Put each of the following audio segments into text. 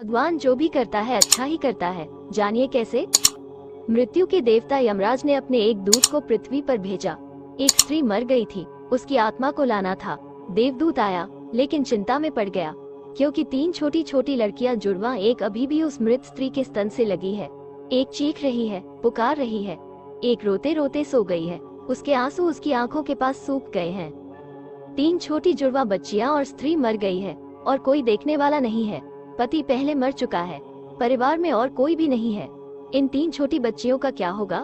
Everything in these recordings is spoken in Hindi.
भगवान जो भी करता है अच्छा ही करता है, जानिए कैसे। मृत्यु के देवता यमराज ने अपने एक दूत को पृथ्वी पर भेजा। एक स्त्री मर गई थी, उसकी आत्मा को लाना था। देवदूत आया, लेकिन चिंता में पड़ गया, क्योंकि 3 छोटी छोटी लड़कियां जुड़वा एक अभी भी उस मृत स्त्री के स्तन से लगी है। एक चीख रही है, पुकार रही है, एक रोते रोते सो गई है, उसके आंसू उसकी आंखों के पास सूख गए हैं। 3 छोटी जुड़वा बच्चियां और स्त्री मर गई है, और कोई देखने वाला नहीं है। पति पहले मर चुका है, परिवार में और कोई भी नहीं है। इन 3 छोटी बच्चियों का क्या होगा?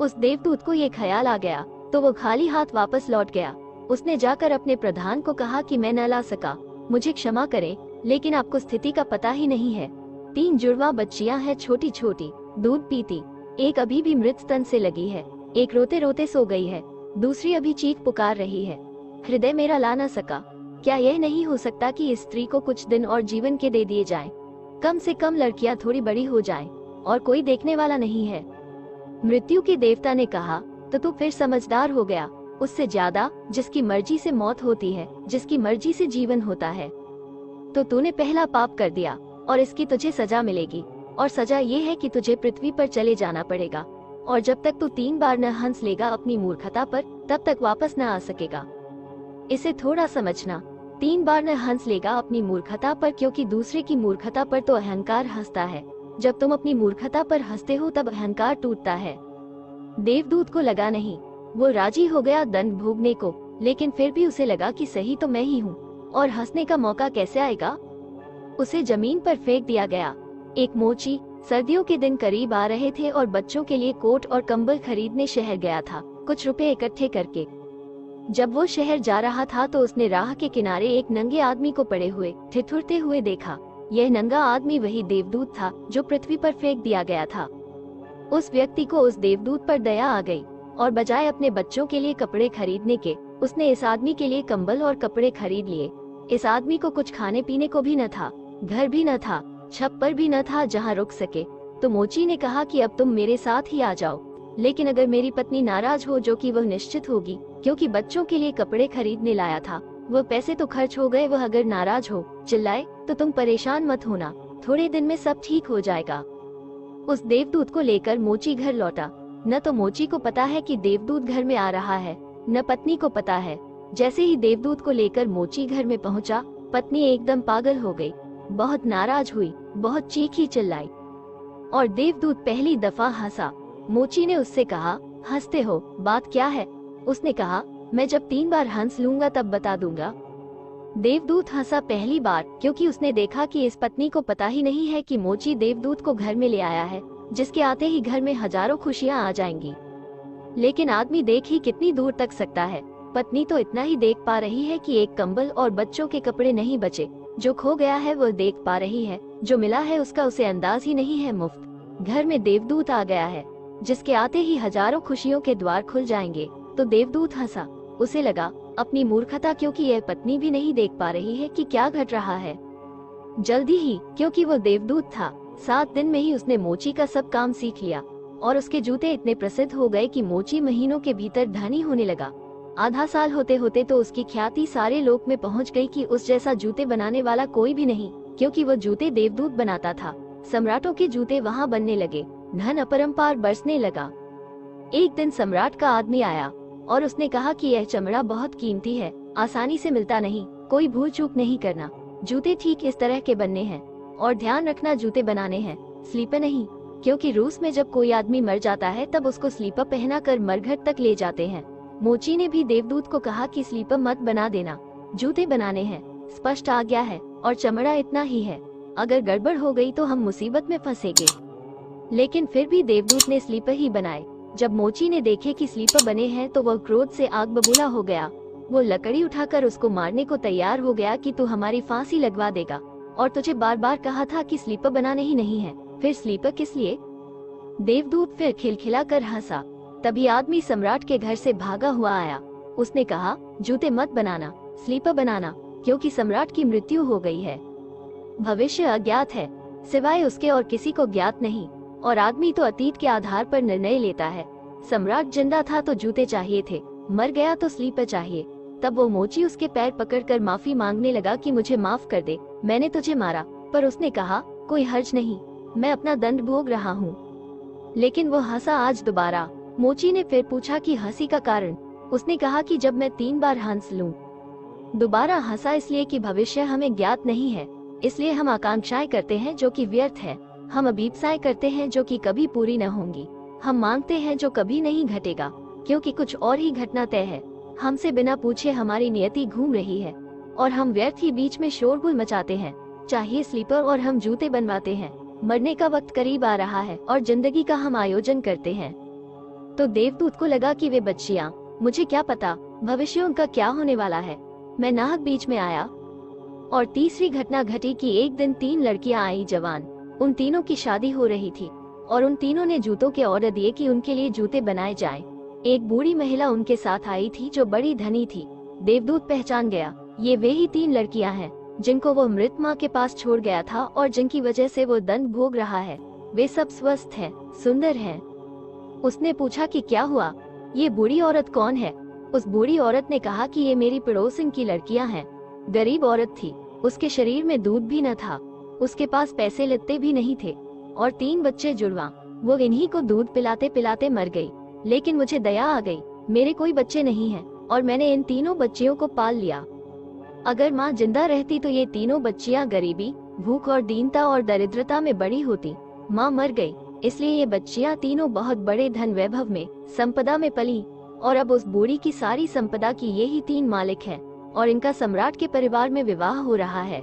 उस देवदूत को ये ख्याल आ गया, तो वो खाली हाथ वापस लौट गया। उसने जाकर अपने प्रधान को कहा कि मैं न ला सका, मुझे क्षमा करें, लेकिन आपको स्थिति का पता ही नहीं है। 3 जुड़वा बच्चियां हैं, छोटी छोटी, दूध पीती। एक अभी भी मृत स्तन से लगी है, एक रोते रोते सो गई है, दूसरी अभी चीख पुकार रही है। हृदय मेरा ला न सका। क्या यह नहीं हो सकता कि इस स्त्री को कुछ दिन और जीवन के दे दिए जाएं? कम से कम लड़कियां थोड़ी बड़ी हो जाएं, और कोई देखने वाला नहीं है। मृत्यु के देवता ने कहा, तो तू फिर समझदार हो गया, उससे ज्यादा, जिसकी मर्जी से मौत होती है, जिसकी मर्जी से जीवन होता है। तो तूने पहला पाप कर दिया, और इसकी तुझे सजा मिलेगी। और सजा ये है कि तुझे पृथ्वी पर चले जाना पड़ेगा, और जब तक तू 3 बार न हंस लेगा अपनी मूर्खता पर, तब तक वापस न आ सकेगा। इसे थोड़ा समझना। 3 बार न हंस लेगा अपनी मूर्खता पर, क्योंकि दूसरे की मूर्खता पर तो अहंकार हंसता है। जब तुम अपनी मूर्खता पर हंसते हो तब अहंकार टूटता है। देवदूत को लगा नहीं, वो राजी हो गया दंड भोगने को, लेकिन फिर भी उसे लगा कि सही तो मैं ही हूँ, और हंसने का मौका कैसे आएगा। उसे जमीन पर फेंक दिया गया। एक मोची, सर्दियों के दिन करीब आ रहे थे और बच्चों के लिए कोट और कंबल खरीदने शहर गया था, कुछ रुपए इकट्ठे करके। जब वो शहर जा रहा था तो उसने राह के किनारे एक नंगे आदमी को पड़े हुए ठिठुरते हुए देखा। यह नंगा आदमी वही देवदूत था जो पृथ्वी पर फेंक दिया गया था। उस व्यक्ति को उस देवदूत पर दया आ गई, और बजाय अपने बच्चों के लिए कपड़े खरीदने के, उसने इस आदमी के लिए कंबल और कपड़े खरीद लिए। इस आदमी को कुछ खाने पीने को भी न था, घर भी न था, छप्पर भी न था जहाँ रुक सके। तो मोची ने कहा कि अब तुम मेरे साथ ही आ जाओ, लेकिन अगर मेरी पत्नी नाराज हो, जो कि वह निश्चित होगी, क्योंकि बच्चों के लिए कपड़े खरीदने लाया था, वह पैसे तो खर्च हो गए, वह अगर नाराज हो, चिल्लाए, तो तुम परेशान मत होना, थोड़े दिन में सब ठीक हो जाएगा। उस देवदूत को लेकर मोची घर लौटा। न तो मोची को पता है कि देवदूत घर में आ रहा है, न पत्नी को पता है। जैसे ही देवदूत को लेकर मोची घर में पहुंचा, पत्नी एकदम पागल हो गई, बहुत नाराज हुई, बहुत चीखी चिल्लाई, और देवदूत पहली दफा हंसा। मोची ने उससे कहा, हंसते हो, बात क्या है? उसने कहा, मैं जब 3 बार हंस लूंगा तब बता दूंगा। देवदूत हंसा पहली बार, क्योंकि उसने देखा कि इस पत्नी को पता ही नहीं है कि मोची देवदूत को घर में ले आया है, जिसके आते ही घर में हजारों खुशियां आ जाएंगी। लेकिन आदमी देख ही कितनी दूर तक सकता है। पत्नी तो इतना ही देख पा रही है कि एक कंबल और बच्चों के कपड़े नहीं बचे। जो खो गया है वह देख पा रही है, जो मिला है उसका उसे अंदाज ही नहीं है। मुफ्त घर में देवदूत आ गया है, जिसके आते ही हजारों खुशियों के द्वार खुल जाएंगे। तो देवदूत हंसा। उसे लगा अपनी मूर्खता, क्योंकि यह पत्नी भी नहीं देख पा रही है कि क्या घट रहा है। जल्दी ही, क्योंकि वो देवदूत था, 7 दिन में ही उसने मोची का सब काम सीख लिया, और उसके जूते इतने प्रसिद्ध हो गए कि मोची महीनों के भीतर धनी होने लगा। आधा साल होते होते तो उसकी ख्याति सारे लोक में पहुंच गई कि उस जैसा जूते बनाने वाला कोई भी नहीं, क्योंकि वो जूते देवदूत बनाता था। सम्राटों के जूते वहाँ बनने लगे, धन अपरंपार बरसने लगा। एक दिन सम्राट का आदमी आया, और उसने कहा कि यह चमड़ा बहुत कीमती है, आसानी से मिलता नहीं, कोई भूल चूक नहीं करना। जूते ठीक इस तरह के बनने हैं, और ध्यान रखना जूते बनाने हैं, स्लीपर नहीं, क्योंकि रूस में जब कोई आदमी मर जाता है तब उसको स्लीपर पहना कर मरघट तक ले जाते हैं। मोची ने भी देवदूत को कहा कि स्लीपर मत बना देना, जूते बनाने हैं, स्पष्ट आज्ञा है, और चमड़ा इतना ही है, अगर गड़बड़ हो गई तो हम मुसीबत में फंसेंगे। लेकिन फिर भी देवदूत ने स्लीपर ही बनाए। जब मोची ने देखे कि स्लीपर बने हैं तो वह क्रोध से आग बबूला हो गया। वो लकड़ी उठाकर उसको मारने को तैयार हो गया कि तू हमारी फांसी लगवा देगा, और तुझे बार बार कहा था कि स्लीपर बनाने ही नहीं है, फिर स्लीपर किस लिए? देवदूत फिर खिलखिला कर हंसा। तभी आदमी सम्राट के घर से भागा हुआ आया। उसने कहा, जूते मत बनाना, स्लीपर बनाना, क्योंकि सम्राट की मृत्यु हो गई है। भविष्य अज्ञात है, सिवाय उसके और किसी को ज्ञात नहीं, और आदमी तो अतीत के आधार पर निर्णय लेता है। सम्राट जिंदा था तो जूते चाहिए थे, मर गया तो स्लीपर चाहिए। तब वो मोची उसके पैर पकड़कर माफी मांगने लगा कि मुझे माफ कर दे, मैंने तुझे मारा, पर उसने कहा, कोई हर्ज नहीं, मैं अपना दंड भोग रहा हूँ। लेकिन वो हंसा आज दोबारा। मोची ने फिर पूछा कि हंसी का कारण। उसने कहा कि जब मैं 3 बार हंस लूं। दोबारा हंसा इसलिए कि भविष्य हमें ज्ञात नहीं है, इसलिए हम आकांक्षाएं करते हैं जो कि व्यर्थ है। हम अभीप्साएं करते हैं जो कि कभी पूरी न होंगी। हम मांगते हैं जो कभी नहीं घटेगा, क्योंकि कुछ और ही घटना तय है। हमसे बिना पूछे हमारी नियति घूम रही है और हम व्यर्थ ही बीच में शोरगुल मचाते हैं। चाहिए स्लीपर और हम जूते बनवाते हैं। मरने का वक्त करीब आ रहा है और जिंदगी का हम आयोजन करते हैं। तो देवदूत को लगा कि वे बच्चियां, मुझे क्या पता भविष्य उनका क्या होने वाला है। मैं नाहक बीच में आया और तीसरी घटना घटी कि एक दिन 3 लड़कियां आई जवान। उन तीनों की शादी हो रही थी और उन तीनों ने जूतों के ऑर्डर दिए कि उनके लिए जूते बनाए जाएं। एक बूढ़ी महिला उनके साथ आई थी जो बड़ी धनी थी। देवदूत पहचान गया, ये वे ही 3 लड़कियां हैं जिनको वो मृत माँ के पास छोड़ गया था और जिनकी वजह से वो दंड भोग रहा है। वे सब स्वस्थ हैं, सुंदर हैं। उसने पूछा कि क्या हुआ, ये बूढ़ी औरत कौन है? उस बूढ़ी औरत ने कहा कि ये मेरी पड़ोसन की लड़कियां हैं। गरीब औरत थी, उसके शरीर में दूध भी न था, उसके पास पैसे लत्ते भी नहीं थे और 3 बच्चे जुड़वा। वो इन्हीं को दूध पिलाते पिलाते मर गई। लेकिन मुझे दया आ गई, मेरे कोई बच्चे नहीं हैं और मैंने इन तीनों बच्चियों को पाल लिया। अगर माँ जिंदा रहती तो ये तीनों बच्चियां गरीबी, भूख और दीनता और दरिद्रता में बड़ी होती। माँ मर गई, इसलिए ये बच्चियां तीनों बहुत बड़े धन वैभव में, संपदा में पली और अब उस बूढ़ी की सारी संपदा की यही 3 मालिक हैं और इनका सम्राट के परिवार में विवाह हो रहा है।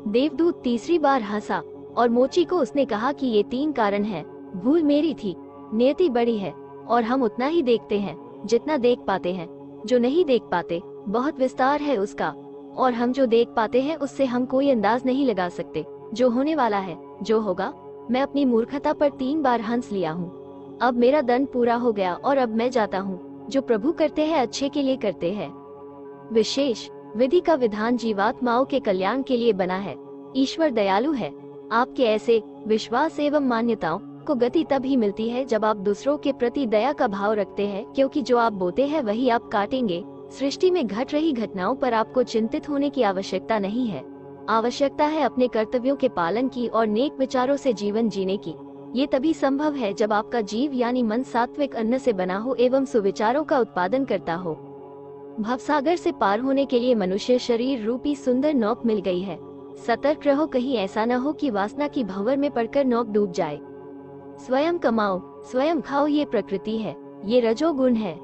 देवदूत तीसरी बार हंसा और मोची को उसने कहा कि ये 3 कारण हैं। भूल मेरी थी, नियति बड़ी है और हम उतना ही देखते हैं जितना देख पाते हैं। जो नहीं देख पाते बहुत विस्तार है उसका, और हम जो देख पाते हैं उससे हम कोई अंदाज नहीं लगा सकते। जो होने वाला है, जो होगा। मैं अपनी मूर्खता पर 3 बार हंस लिया हूँ। अब मेरा दंड पूरा हो गया और अब मैं जाता हूँ। जो प्रभु करते हैं अच्छे के लिए करते हैं। विशेष विधि का विधान जीवात्माओं के कल्याण के लिए बना है। ईश्वर दयालु है। आपके ऐसे विश्वास एवं मान्यताओं को गति तब ही मिलती है जब आप दूसरों के प्रति दया का भाव रखते हैं, क्योंकि जो आप बोते हैं वही आप काटेंगे। सृष्टि में घट रही घटनाओं पर आपको चिंतित होने की आवश्यकता नहीं है। आवश्यकता है अपने कर्तव्यों के पालन की और नेक विचारों से जीवन जीने की। ये तभी संभव है जब आपका जीव यानी मन सात्विक अन्न से बना हो एवं सुविचारों का उत्पादन करता हो। भवसागर से पार होने के लिए मनुष्य शरीर रूपी सुंदर नौक मिल गई है। सतर्क रहो, कहीं ऐसा न हो कि वासना की भंवर में पड़कर नौक डूब जाए। स्वयं कमाओ, स्वयं खाओ, ये प्रकृति है, ये रजोगुण है।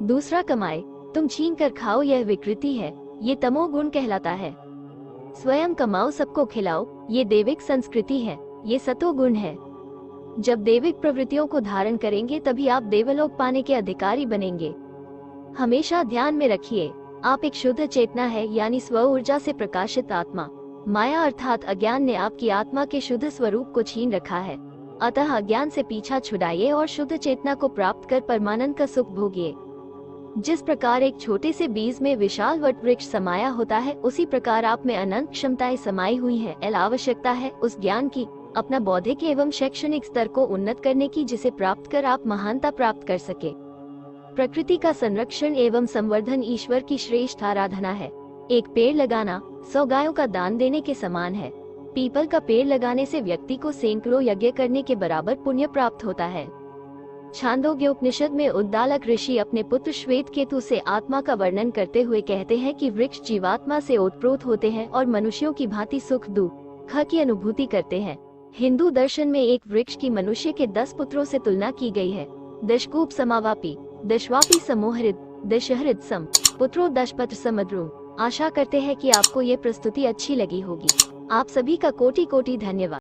दूसरा कमाए, तुम छीन कर खाओ, यह विकृति है, ये तमोगुण कहलाता है। स्वयं कमाओ, सबको खिलाओ, ये देविक संस्कृति है, ये सतोगुण है। जब देविक प्रवृत्तियों को धारण करेंगे तभी आप देवलोक पाने के अधिकारी बनेंगे। हमेशा ध्यान में रखिए, आप एक शुद्ध चेतना है, यानी स्व ऊर्जा से प्रकाशित आत्मा। माया अर्थात अज्ञान ने आपकी आत्मा के शुद्ध स्वरूप को छीन रखा है। अतः अज्ञान से पीछा छुड़ाइए और शुद्ध चेतना को प्राप्त कर परमानंद का सुख भोगिए। जिस प्रकार एक छोटे से बीज में विशाल वट वृक्ष समाया होता है, उसी प्रकार आप में अनंत क्षमताएं समाई हुई हैं। आवश्यकता है उस ज्ञान की, अपना बौद्धिक एवं शैक्षणिक स्तर को उन्नत करने की, जिसे प्राप्त कर आप महानता प्राप्त कर सके। प्रकृति का संरक्षण एवं संवर्धन ईश्वर की श्रेष्ठ आराधना है। एक पेड़ लगाना 100 गायों का दान देने के समान है। पीपल का पेड़ लगाने से व्यक्ति को सैकड़ों यज्ञ करने के बराबर पुण्य प्राप्त होता है। छांदोग्य उपनिषद में उद्दालक ऋषि अपने पुत्र श्वेत केतु से आत्मा का वर्णन करते हुए कहते हैं कि वृक्ष जीवात्मा से ओतप्रोत होते हैं और मनुष्यों की भांति सुख दुख की अनुभूति करते हैं। हिंदू दर्शन में एक वृक्ष की मनुष्य के 10 पुत्रों से तुलना की गई है। दशकूप समावापी, दशवापी समोहृद, दशहृद सम, पुत्रो दशपत्र समद्रु। आशा करते हैं कि आपको ये प्रस्तुति अच्छी लगी होगी। आप सभी का कोटि कोटि धन्यवाद।